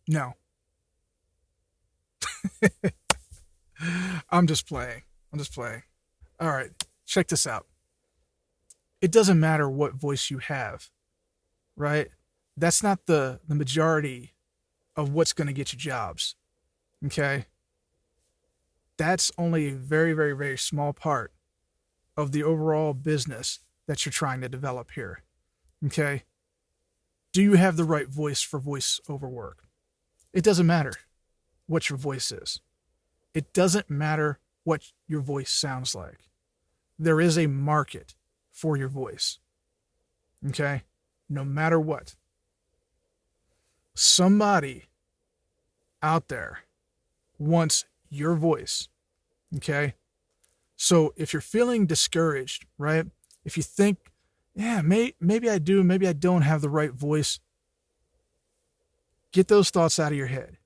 No, I'm just playing. I'm just playing. All right, check this out. It doesn't matter what voice you have, right? That's not the majority of what's going to get you jobs. Okay, that's only a very, very, very small part of the overall business that you're trying to develop here. Okay, do you have the right voice for voiceover work? It doesn't matter what your voice is. It doesn't matter what your voice sounds like. There is a market for your voice. Okay? No matter what. Somebody out there wants your voice. Okay? So if you're feeling discouraged, right? If you think, yeah, maybe I do, maybe I don't have the right voice, get those thoughts out of your head.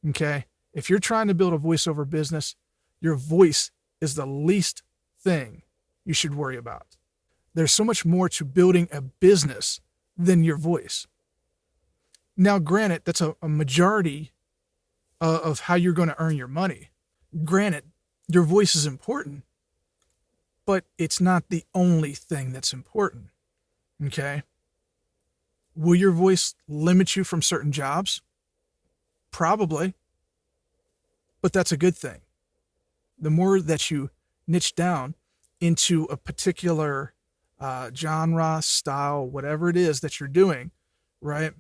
Okay? If you're trying to build a voiceover business, your voice is the least thing you should worry about. There's so much more to building a business than your voice. Now, granted, that's a majority of how you're going to earn your money. Granted, your voice is important, but it's not the only thing that's important. Okay? Will your voice limit you from certain jobs? Probably, but that's a good thing. The more that you niche down into a particular genre, style, whatever it is that you're doing, right?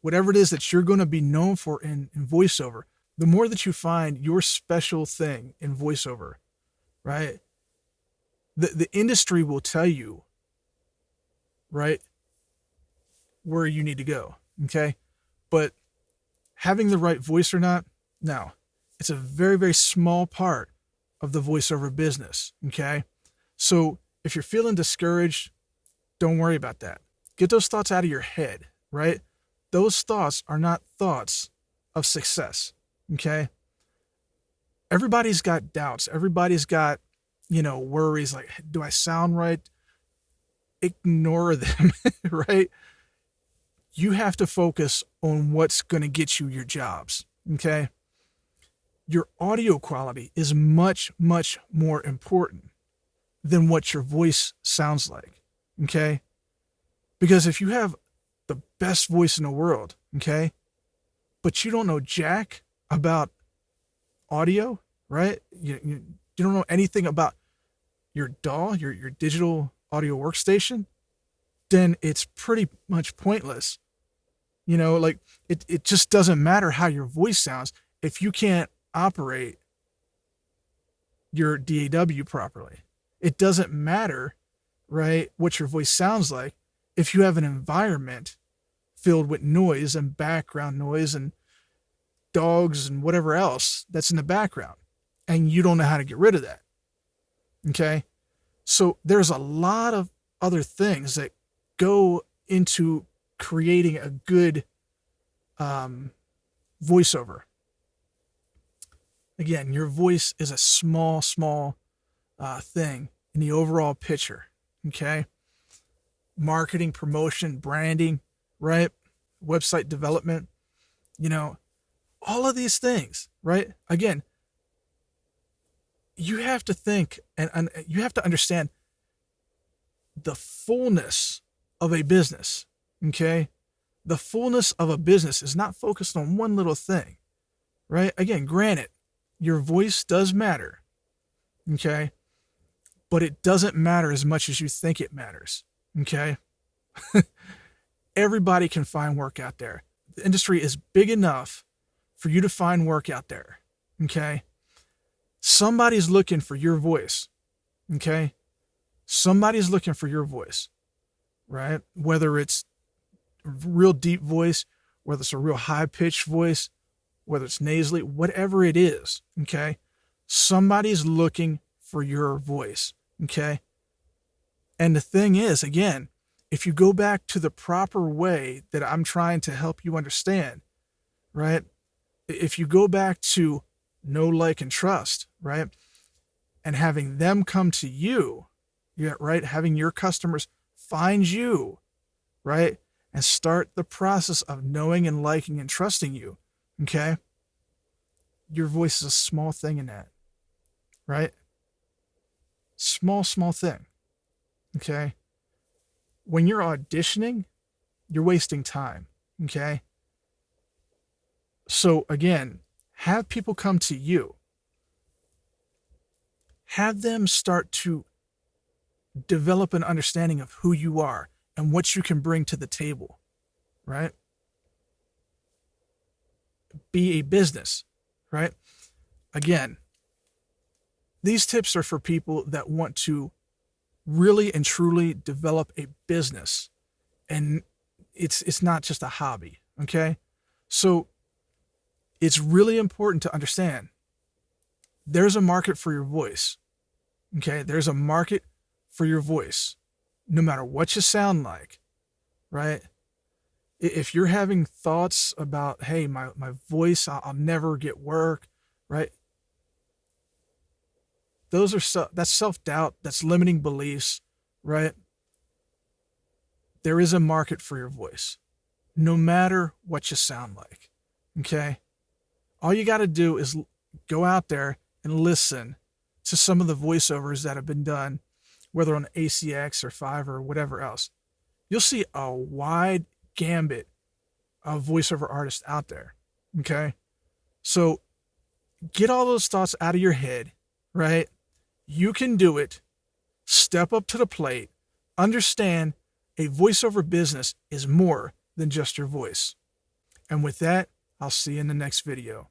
Whatever it is that you're going to be known for in voiceover, the more that you find your special thing in voiceover, right? The industry will tell you, right, where you need to go, okay? But having the right voice or not, no. It's a very, very small part of the voiceover business, okay? So if you're feeling discouraged, don't worry about that. Get those thoughts out of your head, right? Those thoughts are not thoughts of success, okay? Everybody's got doubts. Everybody's got, worries like, do I sound right? Ignore them, right? You have to focus on what's going to get you your jobs, okay? Your audio quality is much, much more important than what your voice sounds like, okay? Because if you have the best voice in the world, okay, but you don't know jack about audio, right? You don't know anything about your DAW, your digital audio workstation, then it's pretty much pointless. Like it just doesn't matter how your voice sounds if you can't operate your DAW properly. It doesn't matter, right, what your voice sounds like if you have an environment filled with noise and background noise and dogs and whatever else that's in the background and you don't know how to get rid of that. Okay? So there's a lot of other things that go into creating a good voiceover. Again, your voice is a small, small thing in the overall picture. Okay? Marketing, promotion, branding, right? Website development, all of these things, right? Again, you have to think and you have to understand the fullness of a business, okay? The fullness of a business is not focused on one little thing, right? Again, granted, your voice does matter, okay? But it doesn't matter as much as you think it matters, okay? Everybody can find work out there. The industry is big enough for you to find work out there, okay? Somebody's looking for your voice, okay? Somebody's looking for your voice, right? Whether it's a real deep voice, whether it's a real high-pitched voice, whether it's nasally, whatever it is, okay? Somebody's looking for your voice, okay? And the thing is, again, if you go back to the proper way that I'm trying to help you understand, right? If you go back to know, like, and trust, right? And having them come to you, yeah, right? Having your customers find you, right? And start the process of knowing and liking and trusting you. Okay? Your voice is a small thing in that, right? Small thing. Okay? When you're auditioning, you're wasting time. Okay? So again, have people come to you. Have them start to develop an understanding of who you are and what you can bring to the table, right? Be a business, right? Again, these tips are for people that want to really and truly develop a business, and it's not just a hobby, okay? So it's really important to understand there's a market for your voice, okay? There's a market for your voice, no matter what you sound like, right? If you're having thoughts about, hey, my voice, I'll never get work, right? That's self-doubt, that's limiting beliefs, right? There is a market for your voice, no matter what you sound like, okay? All you got to do is go out there and listen to some of the voiceovers that have been done, whether on ACX or Fiverr or whatever else. You'll see a wide gambit of voiceover artists out there, okay? So get all those thoughts out of your head, right? You can do it. Step up to the plate. Understand a voiceover business is more than just your voice. And with that, I'll see you in the next video.